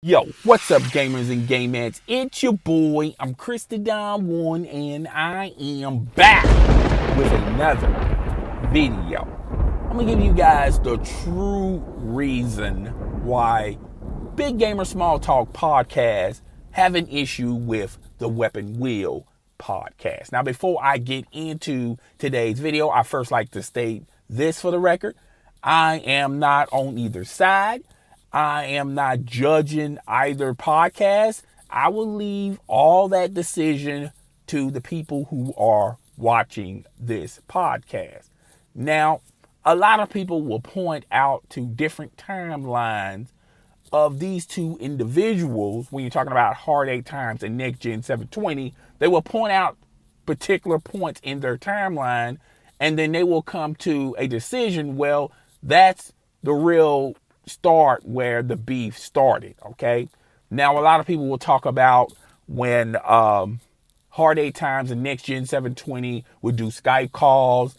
Yo, what's up, gamers and gamettes? It's your boy. I'm Chris the Don One, and I am back with another video. I'm gonna give you guys the true reason why Big Gamer Small Talk podcast have an issue with the Weapon Wheel podcast. Now, before I get into today's video, I first like to state this for the record. I am not on either side. I am not judging either podcast. I will leave all that decision to the people who are watching this podcast. Now, a lot of people will point out to different timelines of these two individuals when you're talking about Hard 8 Times and Next Gen 720. They will point out particular points in their timeline, and then they will come to a decision. Well, that's the real start where the beef started. Okay, now a lot of people will talk about when Hard 8 Times and Next Gen 720 would do Skype calls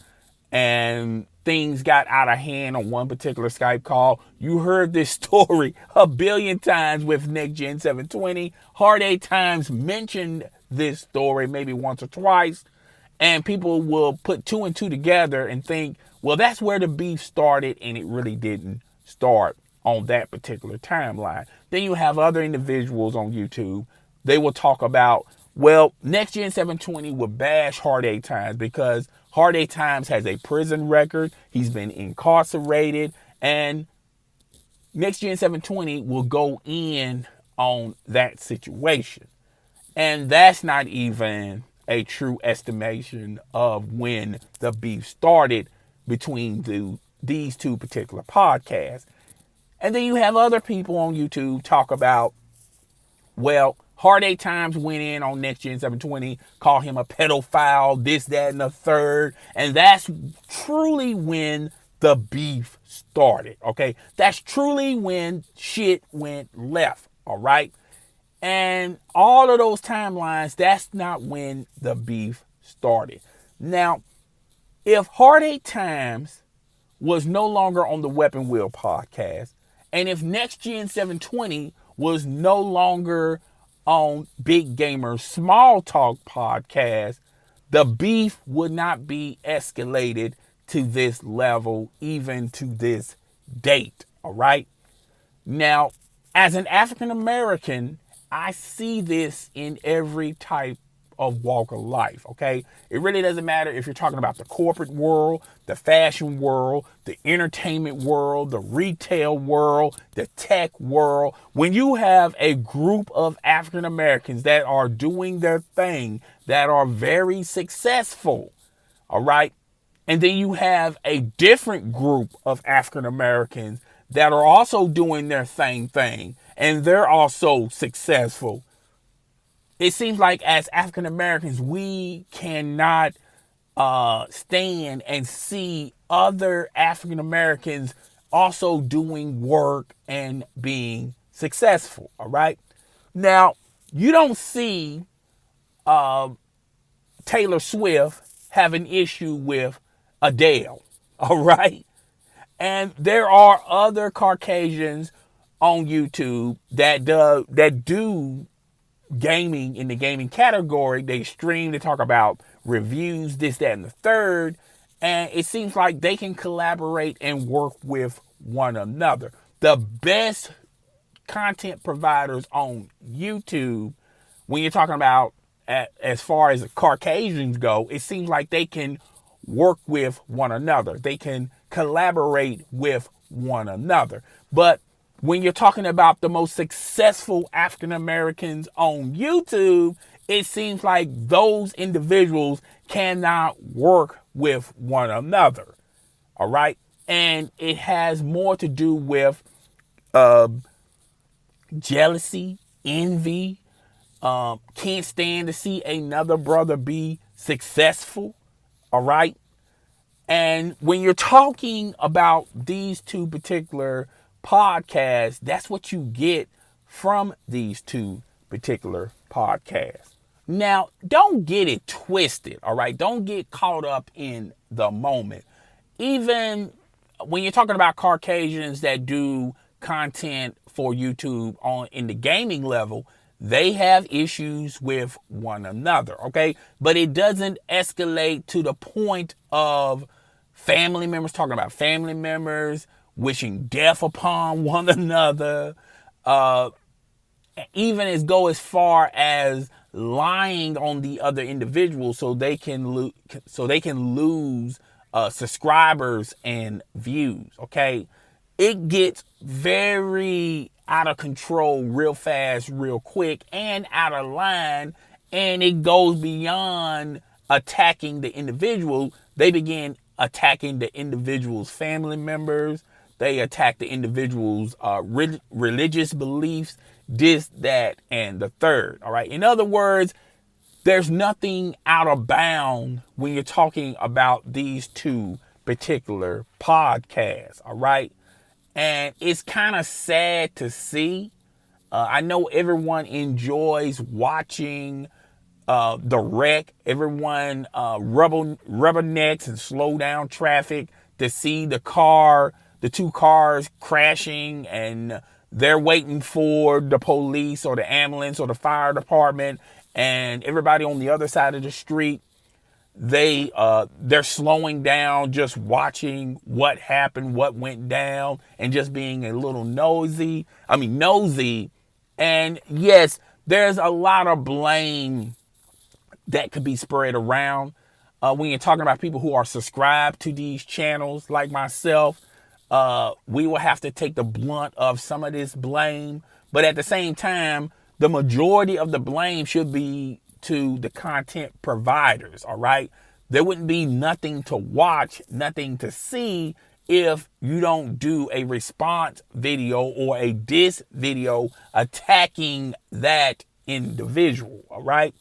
and things got out of hand on one particular Skype call. You heard this story a billion times with Next Gen 720. Hard 8 Times mentioned this story maybe once or twice, and people will put two and two together and think, well, that's where the beef started, and it really didn't start on that particular timeline. Then you have other individuals on YouTube. They will talk about, well, Next Gen 720 will bash Hard 8 Times because Hard 8 Times has a prison record. He's been incarcerated, and Next Gen 720 will go in on that situation. And that's not even a true estimation of when the beef started between these two particular podcasts. And then you have other people on YouTube talk about, well, Hard 8 Times went in on Next Gen 720, called him a pedophile, this, that, and the third. And that's truly when the beef started, okay? That's truly when shit went left, all right? And all of those timelines, that's not when the beef started. Now, if Hard 8 Times was no longer on the Weapon Wheel podcast, and if Next Gen 720 was no longer on Big Gamer Small Talk podcast, the beef would not be escalated to this level, even to this date. All right. Now, as an African American, I see this in every type of walk of life, okay? It really doesn't matter if you're talking about the corporate world, the fashion world, the entertainment world, the retail world, the tech world. When you have a group of African Americans that are doing their thing, that are very successful, all right? And then you have a different group of African Americans that are also doing their thing, and they're also successful. It seems like as African Americans, we cannot stand and see other African Americans also doing work and being successful. All right. Now, you don't see Taylor Swift have an issue with Adele. All right. And there are other Caucasians on YouTube that do gaming in the gaming category. They stream, they talk about reviews, this, that, and the third. And it seems like they can collaborate and work with one another. The best content providers on YouTube, when you're talking about as far as the Caucasians go, it seems like they can work with one another. They can collaborate with one another. But when you're talking about the most successful African Americans on YouTube, it seems like those individuals cannot work with one another. All right. And it has more to do with jealousy, envy, can't stand to see another brother be successful. All right. And when you're talking about these two particular podcasts, that's what you get from these two particular podcasts. Now, don't get it twisted, all right? Don't get caught up in the moment. Even when you're talking about Caucasians that do content for YouTube on in the gaming level, they have issues with one another, okay? But it doesn't escalate to the point of family members talking about family members, wishing death upon one another, even go as far as lying on the other individual so they can lose subscribers and views, okay? It gets very out of control real fast, real quick, and out of line, and it goes beyond attacking the individual. They begin attacking the individual's family members. They attack the individual's religious beliefs, this, that, and the third, all right? In other words, there's nothing out of bound when you're talking about these two particular podcasts, all right? And it's kind of sad to see. I know everyone enjoys watching the wreck. Everyone rubbernecks and slow down traffic to see the two cars crashing, and they're waiting for the police or the ambulance or the fire department, and everybody on the other side of the street, they're slowing down, just watching what happened, what went down, and just being a little nosy. And yes, there's a lot of blame that could be spread around when you're talking about people who are subscribed to these channels like myself. We will have to take the blunt of some of this blame, but at the same time, the majority of the blame should be to the content providers, all right? There wouldn't be nothing to watch, nothing to see if you don't do a response video or a diss video attacking that individual, all right?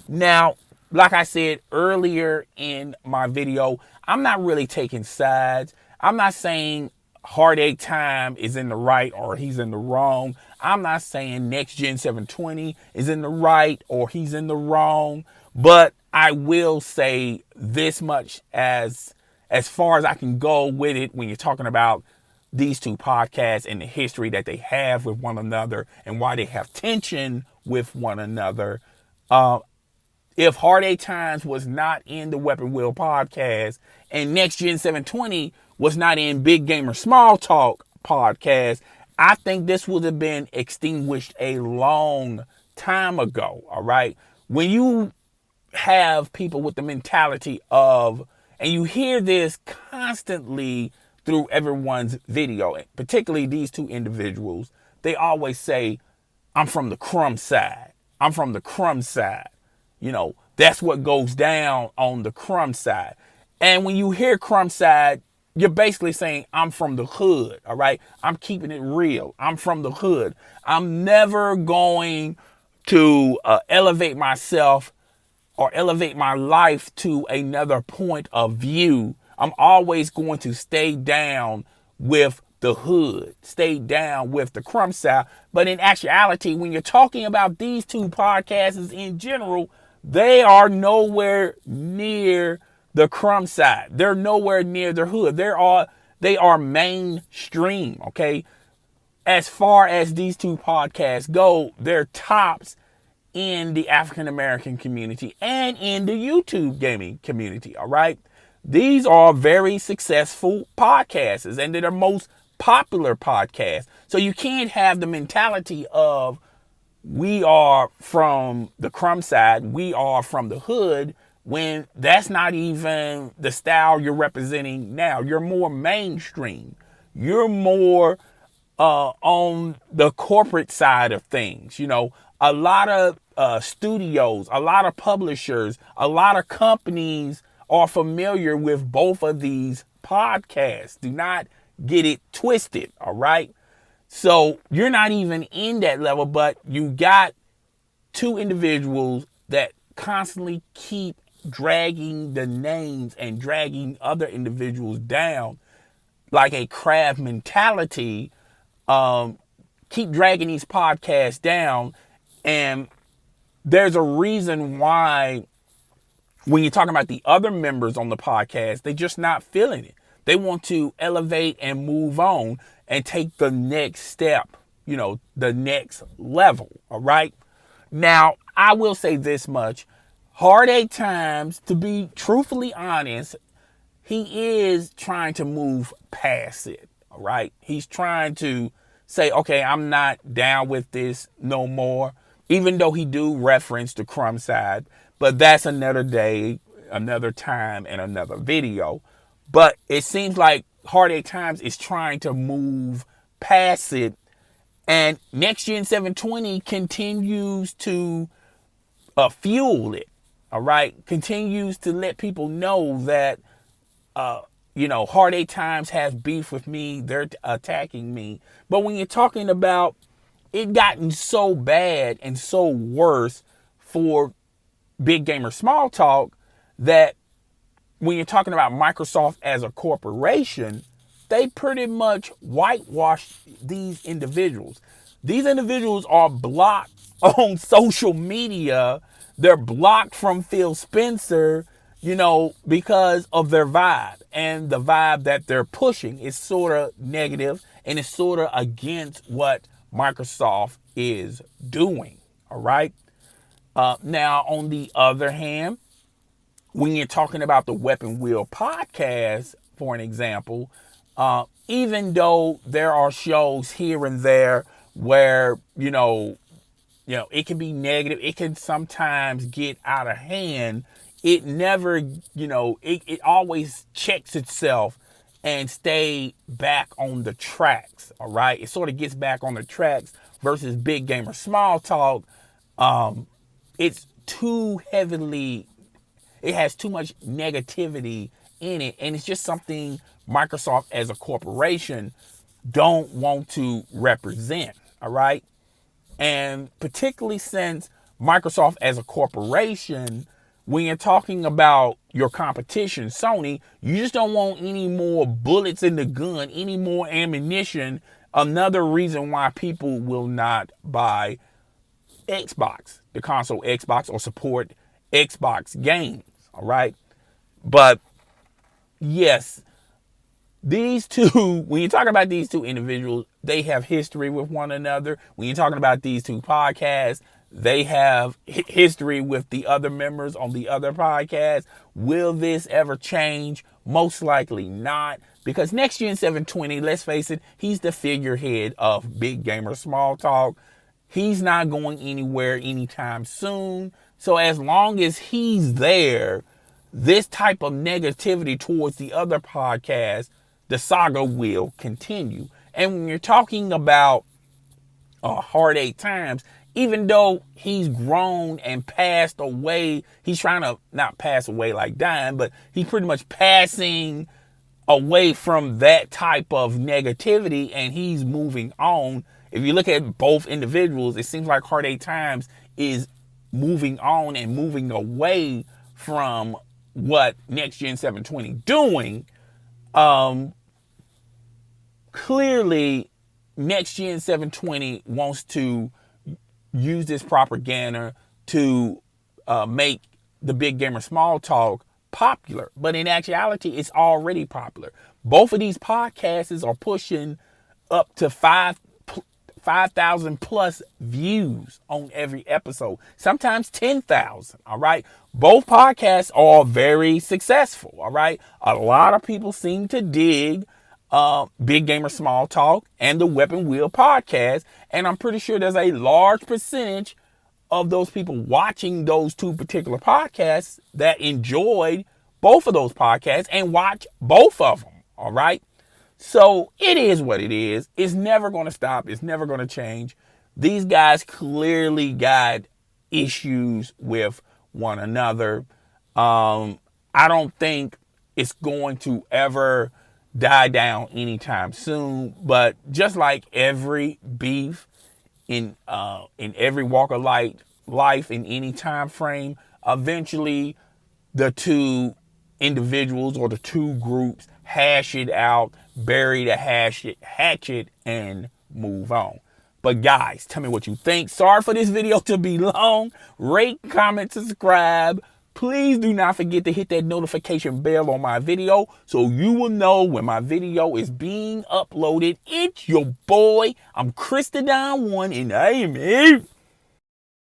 Now, like I said earlier in my video, I'm not really taking sides. I'm not saying Heartache Time is in the right or he's in the wrong. I'm not saying Next Gen 720 is in the right or he's in the wrong, but I will say this much as far as I can go with it when you're talking about these two podcasts and the history that they have with one another and why they have tension with one another. If Heartache Times was not in the Weapon Wheel podcast and Next Gen 720 was not in Big Gamer Small Talk podcast, I think this would have been extinguished a long time ago, all right? When you have people with the mentality of, and you hear this constantly through everyone's video, particularly these two individuals, they always say, I'm from the crumb side. I'm from the crumb side. You know, that's what goes down on the crumb side. And when you hear crumb side, you're basically saying, I'm from the hood, all right? I'm keeping it real. I'm from the hood. I'm never going to elevate myself or elevate my life to another point of view. I'm always going to stay down with the hood, stay down with the crumb side. But in actuality, when you're talking about these two podcasts in general, they are nowhere near the crumb side. They're nowhere near the hood. They are mainstream, okay? As far as these two podcasts go, they're tops in the African American community and in the YouTube gaming community, all right? These are very successful podcasts, and they're the most popular podcasts. So you can't have the mentality of we are from the crumb side, we are from the hood, when that's not even the style you're representing now. You're more mainstream. You're more on the corporate side of things. You know, a lot of studios, a lot of publishers, a lot of companies are familiar with both of these podcasts. Do not get it twisted, all right? So you're not even in that level, but you got two individuals that constantly keep dragging the names and dragging other individuals down like a crab mentality. Keep dragging these podcasts down. And there's a reason why when you're talking about the other members on the podcast, they're just not feeling it. They want to elevate and move on. and take the next step, the next level. All right. Now, I will say this much. Hard Eight Times, to be truthfully honest, he is trying to move past it. All right. He's trying to say, okay, I'm not down with this no more, even though he do reference the crumb side. But that's another day, another time, and another video. But it seems like Hard Eight Times is trying to move past it. And Next Gen 720 continues to fuel it. All right. Continues to let people know that, Hard Eight Times has beef with me. They're attacking me. But when you're talking about it gotten so bad and so worse for Big Gamer Small Talk that when you're talking about Microsoft as a corporation, they pretty much whitewashed these individuals. These individuals are blocked on social media. They're blocked from Phil Spencer, because of their vibe. And the vibe that they're pushing is sort of negative and it's sort of against what Microsoft is doing. All right. Now, on the other hand, when you're talking about the Weapon Wheel podcast, for an example, even though there are shows here and there where, it can be negative, it can sometimes get out of hand. It never, it always checks itself and stay back on the tracks. All right. It sort of gets back on the tracks versus Big Gamer Small Talk. It's too heavily, it has too much negativity in it. And it's just something Microsoft as a corporation don't want to represent. All right. And particularly since Microsoft as a corporation, when you're talking about your competition, Sony, you just don't want any more bullets in the gun, any more ammunition. Another reason why people will not buy Xbox, the console Xbox, or support Xbox games. All right. But yes, these two, when you're talking about these two individuals, they have history with one another. When you're talking about these two podcasts, they have history with the other members on the other podcast. Will this ever change? Most likely not, because Next Gen 720, let's face it, he's the figurehead of Big Gamer Small Talk. He's not going anywhere anytime soon. So as long as he's there, this type of negativity towards the other podcast, the saga will continue. And when you're talking about Hard Eight Times, even though he's grown and passed away, he's trying to not pass away like dying, but he's pretty much passing away from that type of negativity and he's moving on. If you look at both individuals, it seems like Hard Eight Times is moving on and moving away from what Next Gen 720 doing. Clearly, Next Gen 720 wants to use this propaganda to make the Big Gamer Small Talk popular. But in actuality, it's already popular. Both of these podcasts are pushing up to 5,000 plus views on every episode, sometimes 10,000. All right. Both podcasts are very successful. All right. A lot of people seem to dig Big Gamer Small Talk and the Weapon Wheel podcast. And I'm pretty sure there's a large percentage of those people watching those two particular podcasts that enjoyed both of those podcasts and watch both of them. All right. So it is what it is. It's never going to stop. It's never going to change. These guys clearly got issues with one another. I don't think it's going to ever die down anytime soon. But just like every beef in every walk of life in any time frame, eventually the two individuals or the two groups hash it out, bury the hatchet, and move on. But guys, tell me what you think. Sorry for this video to be long. Rate, comment, subscribe. Please do not forget to hit that notification bell on my video so you will know when my video is being uploaded. It's your boy. I'm Chris the Don One, and I am out.